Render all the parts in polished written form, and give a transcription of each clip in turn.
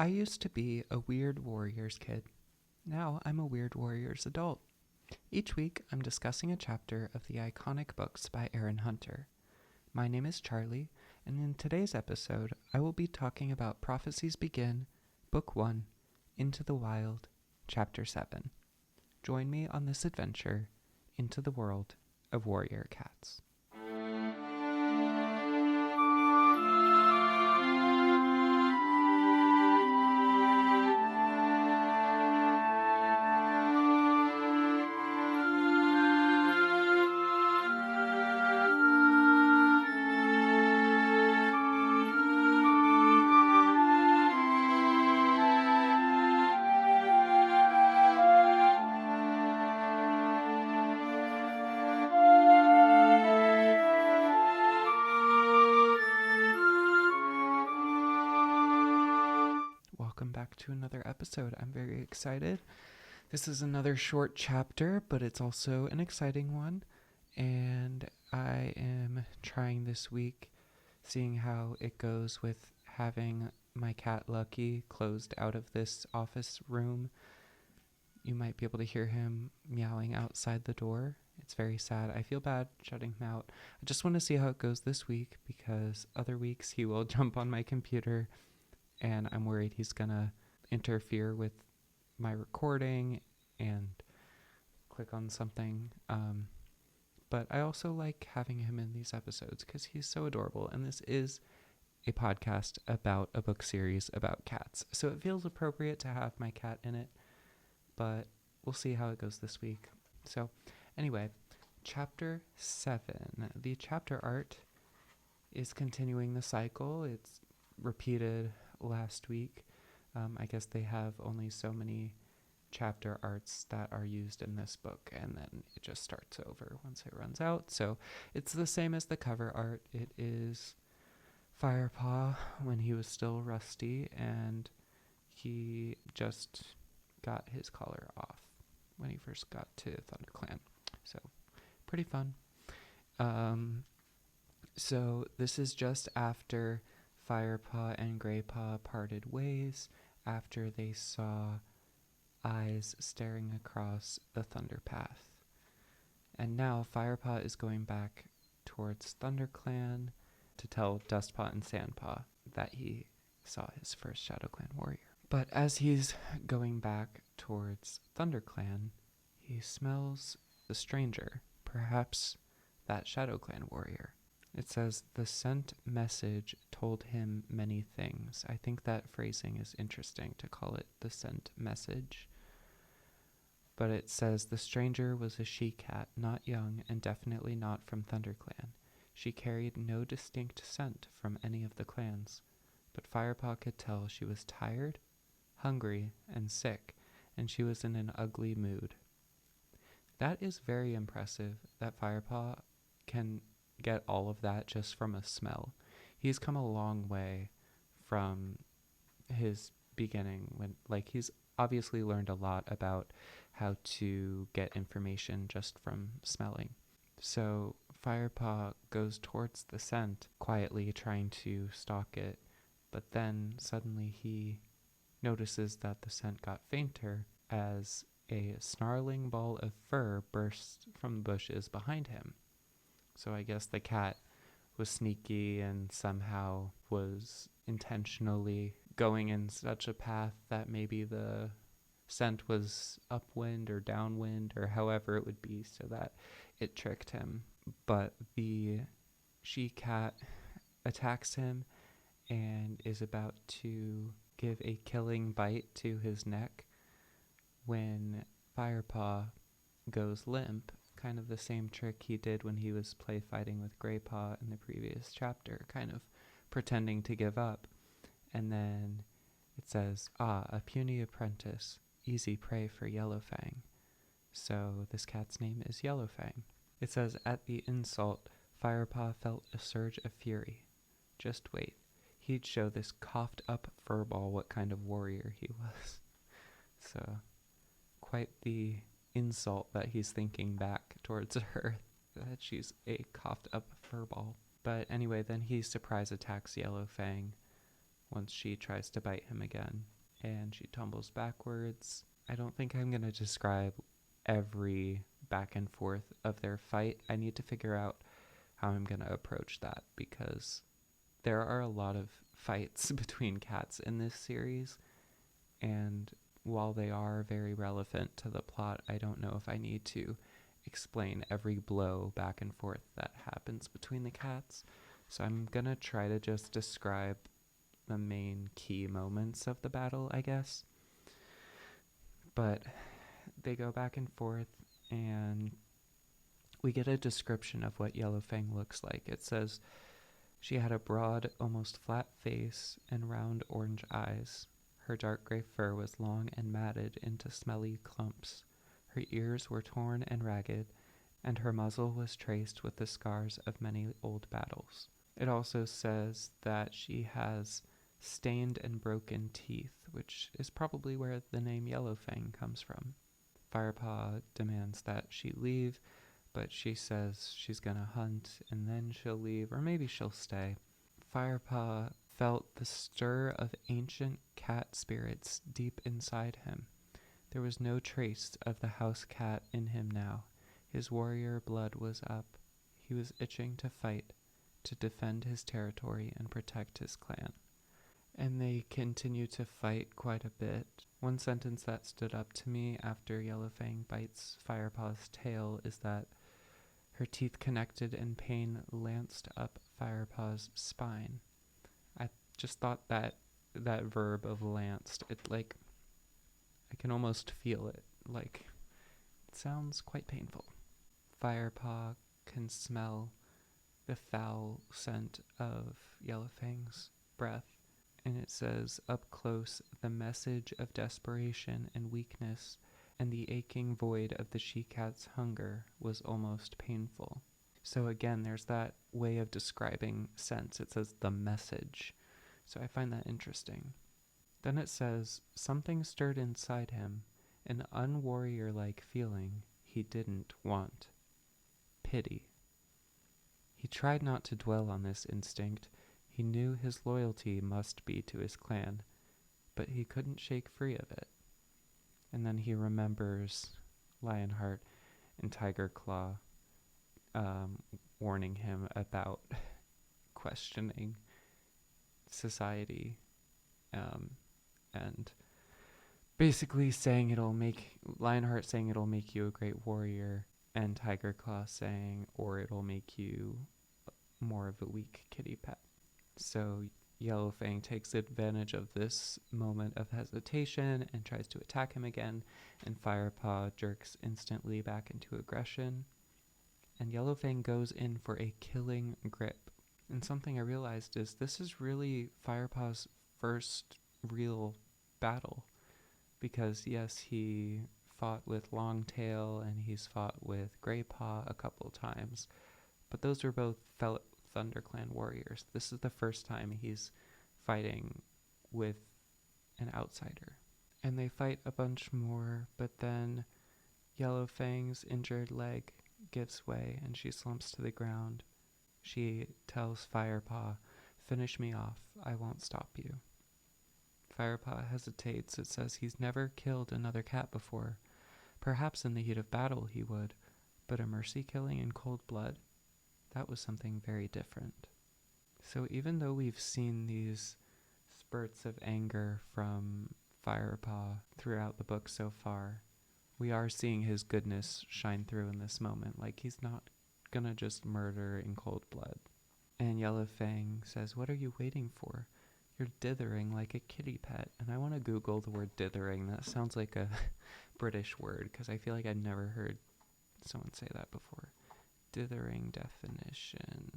I used to be a Weird Warriors kid. Now I'm a Weird Warriors adult. Each week, I'm discussing a chapter of the iconic books by Aaron Hunter. My name is Charlie, and in today's episode, I will be talking about Prophecies Begin, Book 1, Into the Wild, Chapter 7. Join me on this adventure into the world of warrior cats. Welcome back to another episode. I'm very excited. This is another short chapter, but it's also an exciting one. And I am trying this week, seeing how it goes with having my cat Lucky closed out of this office room. You might be able to hear him meowing outside the door. It's very sad. I feel bad shutting him out. I just want to see how it goes this week because other weeks he will jump on my computer and I'm worried he's going to interfere with my recording and click on something. But I also like having him in these episodes because he's so adorable. And this is a podcast about a book series about cats. So it feels appropriate to have my cat in it. But we'll see how it goes this week. So anyway, Chapter 7. The chapter art is continuing the cycle. It's repeated last week. I guess they have only so many chapter arts that are used in this book, and then it just starts over once it runs out. So it's the same as the cover art. It is Firepaw when he was still rusty, and he just got his collar off when he first got to ThunderClan. So pretty fun. So this is just after Firepaw and Graypaw parted ways, after they saw eyes staring across the Thunder Path. And now Firepaw is going back towards ThunderClan to tell Dustpaw and Sandpaw that he saw his first ShadowClan warrior. But as he's going back towards ThunderClan, he smells the stranger, perhaps that ShadowClan warrior. It says, the sent message told him many things. I think that phrasing is interesting to call it the sent message. But it says, the stranger was a she-cat, not young, and definitely not from ThunderClan. She carried no distinct scent from any of the clans, but Firepaw could tell she was tired, hungry, and sick, and she was in an ugly mood. That is very impressive that Firepaw can get all of that just from a smell. He's come a long way from his beginning when, he's obviously learned a lot about how to get information just from smelling. So Firepaw goes towards the scent, quietly trying to stalk it, but then suddenly he notices that the scent got fainter as a snarling ball of fur bursts from the bushes behind him. So I guess the cat was sneaky and somehow was intentionally going in such a path that maybe the scent was upwind or downwind or however it would be so that it tricked him. But the she-cat attacks him and is about to give a killing bite to his neck when Firepaw goes limp. Kind of the same trick he did when he was play fighting with Graypaw in the previous chapter, kind of pretending to give up. And then it says, a puny apprentice, easy prey for Yellowfang. So this cat's name is Yellowfang. It says, at the insult, Firepaw felt a surge of fury. Just wait. He'd show this coughed up furball what kind of warrior he was. So quite the insult that he's thinking back towards her, that she's a coughed up furball. But anyway, then he surprise attacks Yellowfang once she tries to bite him again, and she tumbles backwards. I don't think I'm going to describe every back and forth of their fight. I need to figure out how I'm going to approach that, because there are a lot of fights between cats in this series, and while they are very relevant to the plot, I don't know if I need to explain every blow back and forth that happens between the cats. So I'm going to try to just describe the main key moments of the battle, I guess. But they go back and forth, and we get a description of what Yellowfang looks like. It says, she had a broad, almost flat face and round orange eyes. Her dark gray fur was long and matted into smelly clumps. Her ears were torn and ragged, and her muzzle was traced with the scars of many old battles. It also says that she has stained and broken teeth, which is probably where the name Yellowfang comes from. Firepaw demands that she leave, but she says she's gonna hunt and then she'll leave, or maybe she'll stay. Firepaw felt the stir of ancient cat spirits deep inside him. There was no trace of the house cat in him now. His warrior blood was up. He was itching to fight, to defend his territory and protect his clan. And they continue to fight quite a bit. One sentence that stood up to me after Yellowfang bites Firepaw's tail is that her teeth connected and pain lanced up Firepaw's spine. I just thought that verb of lanced, it like, I can almost feel it. Like, it sounds quite painful. Firepaw can smell the foul scent of Yellowfang's breath. And it says, up close, the message of desperation and weakness and the aching void of the she-cat's hunger was almost painful. So again, there's that way of describing sense. It says the message. So I find that interesting. Then it says, something stirred inside him, an unwarrior-like feeling he didn't want. Pity. He tried not to dwell on this instinct. He knew his loyalty must be to his clan, but he couldn't shake free of it. And then he remembers Lionheart and Tiger Claw warning him about questioning society, and basically saying Lionheart saying it'll make you a great warrior, and Tiger Claw saying, or it'll make you more of a weak kitty pet. So Yellowfang takes advantage of this moment of hesitation and tries to attack him again, and Firepaw jerks instantly back into aggression. And Yellowfang goes in for a killing grip. And something I realized is this is really Firepaw's first real battle. Because yes, he fought with Longtail and he's fought with Greypaw a couple times, but those were both fellow ThunderClan warriors. This is the first time he's fighting with an outsider. And they fight a bunch more, but then Yellowfang's injured leg gives way and she slumps to the ground. She tells Firepaw, finish me off, I won't stop you. Firepaw hesitates. It says he's never killed another cat before. Perhaps in the heat of battle he would, but a mercy killing in cold blood? That was something very different. So even though we've seen these spurts of anger from Firepaw throughout the book so far, we are seeing his goodness shine through in this moment. Like, he's not gonna just murder in cold blood. And Yellowfang says, what are you waiting for? You're dithering like a kitty pet. And I want to Google the word dithering. That sounds like a British word, because I feel like I've never heard someone say that before. Dithering definition.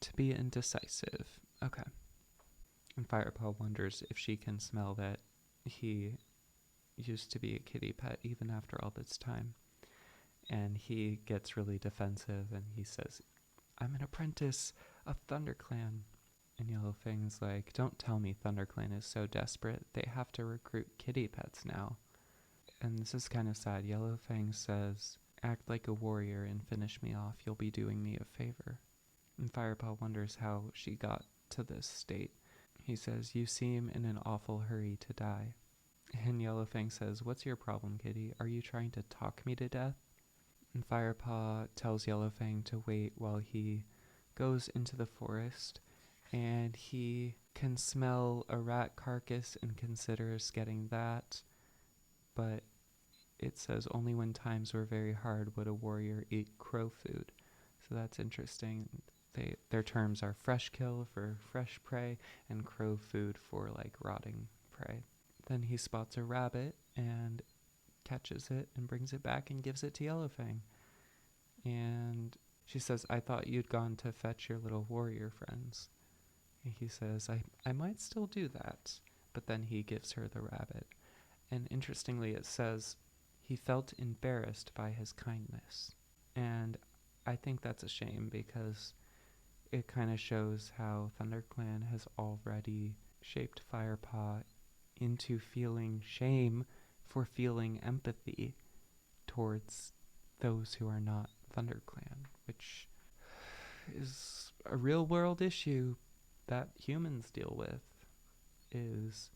To be indecisive. Okay. And Firepaw wonders if she can smell that he used to be a kitty pet even after all this time. And he gets really defensive and he says, I'm an apprentice of ThunderClan. And Yellowfang's like, don't tell me ThunderClan is so desperate. They have to recruit kitty pets now. And this is kind of sad. Yellowfang says, act like a warrior and finish me off. You'll be doing me a favor. And Firepaw wonders how she got to this state. He says, "You seem in an awful hurry to die." And Yellowfang says, "What's your problem, kitty? Are you trying to talk me to death?" And Firepaw tells Yellowfang to wait while he goes into the forest, and he can smell a rat carcass and considers getting that, but it says only when times were very hard would a warrior eat crow food. So that's interesting. Their terms are fresh kill for fresh prey and crow food for like rotting prey. Then he spots a rabbit and catches it and brings it back and gives it to Yellowfang. And she says, "I thought you'd gone to fetch your little warrior friends." And he says, I might still do that. But then he gives her the rabbit. And interestingly, it says, he felt embarrassed by his kindness. And I think that's a shame because it kind of shows how ThunderClan has already shaped Firepaw into feeling shame for feeling empathy towards those who are not ThunderClan, which is a real world issue that humans deal with. Is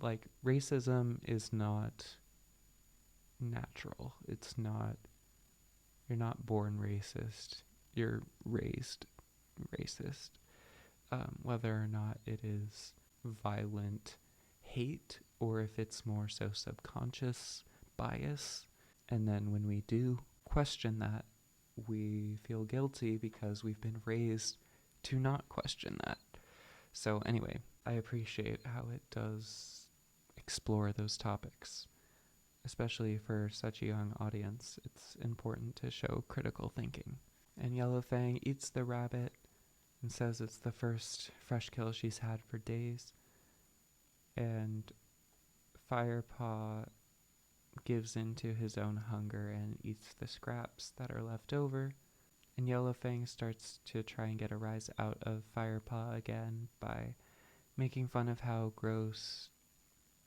like racism is not natural. It's not, you're not born racist, you're raised racist. Whether or not it is violent hate or if it's more so subconscious bias. And then when we do question that, we feel guilty because we've been raised to not question that. So anyway, I appreciate how it does explore those topics. Especially for such a young audience, it's important to show critical thinking. And Yellowfang eats the rabbit and says it's the first fresh kill she's had for days. And Firepaw gives in to his own hunger and eats the scraps that are left over. And Yellowfang starts to try and get a rise out of Firepaw again by making fun of how gross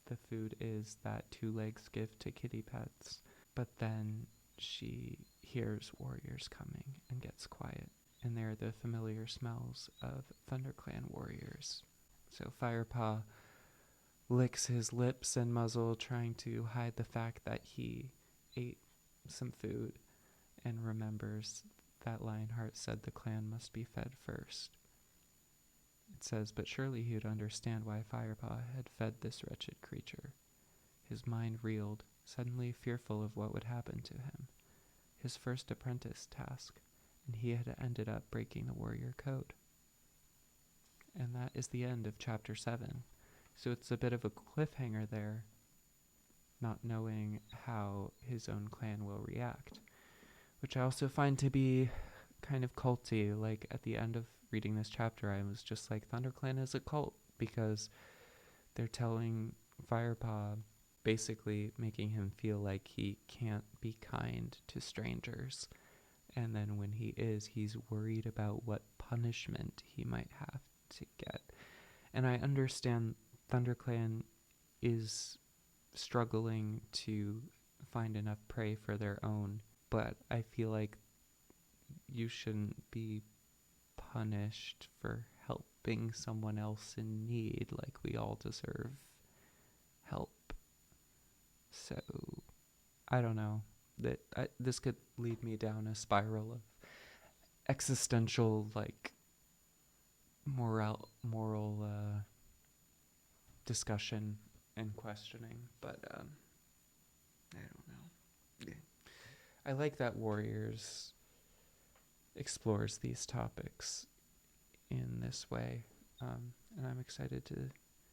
the food is that two legs give to kitty pets. But then she hears warriors coming and gets quiet. And they're the familiar smells of ThunderClan warriors. So Firepaw licks his lips and muzzle, trying to hide the fact that he ate some food, and remembers that Lionheart said the clan must be fed first. It says, but surely he would understand why Firepaw had fed this wretched creature. His mind reeled, suddenly fearful of what would happen to him. His first apprentice task, and he had ended up breaking the warrior code. And that is the end of chapter 7. So it's a bit of a cliffhanger there, not knowing how his own clan will react, which I also find to be kind of culty. Like at the end of reading this chapter, I was just like, ThunderClan is a cult because they're telling Firepaw, basically making him feel like he can't be kind to strangers. And then when he is, he's worried about what punishment he might have to get. And I understand ThunderClan is struggling to find enough prey for their own, but I feel like you shouldn't be punished for helping someone else in need. Like, we all deserve help. So I don't know, this could lead me down a spiral of existential, like, moral discussion and questioning, but I don't know. Yeah. I like that Warriors explores these topics in this way, and I'm excited to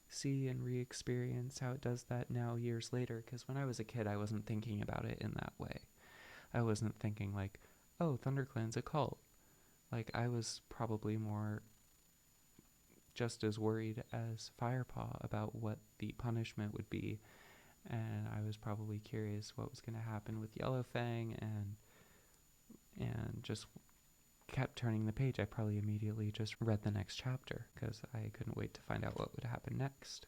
see and re-experience how it does that now years later, because when I was a kid I wasn't thinking about it in that way. I wasn't thinking like, oh, ThunderClan's a cult. Like, I was probably more just as worried as Firepaw about what the punishment would be, and I was probably curious what was going to happen with Yellowfang, and just kept turning the page. I probably immediately just read the next chapter because I couldn't wait to find out what would happen next.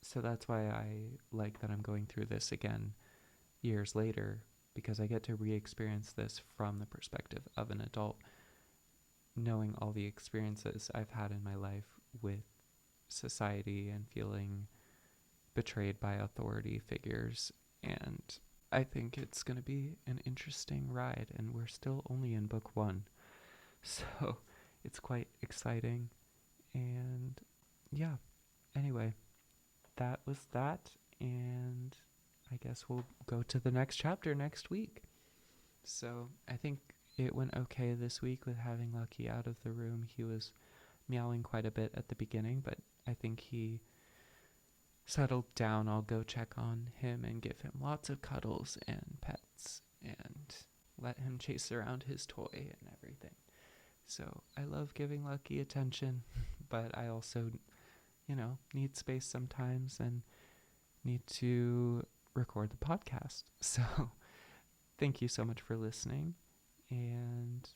So that's why I like that I'm going through this again years later, because I get to re-experience this from the perspective of an adult, knowing all the experiences I've had in my life with society and feeling betrayed by authority figures. And I think it's going to be an interesting ride, and we're still only in book 1. So it's quite exciting. And yeah, anyway, that was that. And I guess we'll go to the next chapter next week. So I think it went okay this week with having Lucky out of the room. He was meowing quite a bit at the beginning, but I think he settled down. I'll go check on him and give him lots of cuddles and pets and let him chase around his toy and everything. So I love giving Lucky attention, but I also, need space sometimes and need to record the podcast. So thank you so much for listening, and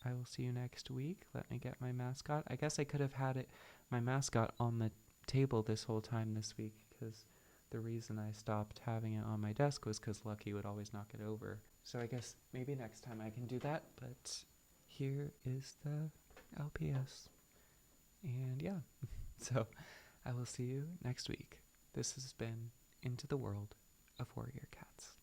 I will see you next week. Let me get my mascot. I guess I could have had my mascot on the table this whole time this week, because the reason I stopped having it on my desk was because Lucky would always knock it over. So I guess maybe next time I can do that, but here is the LPS. And yeah, so I will see you next week. This has been Into the World of Warrior Cats.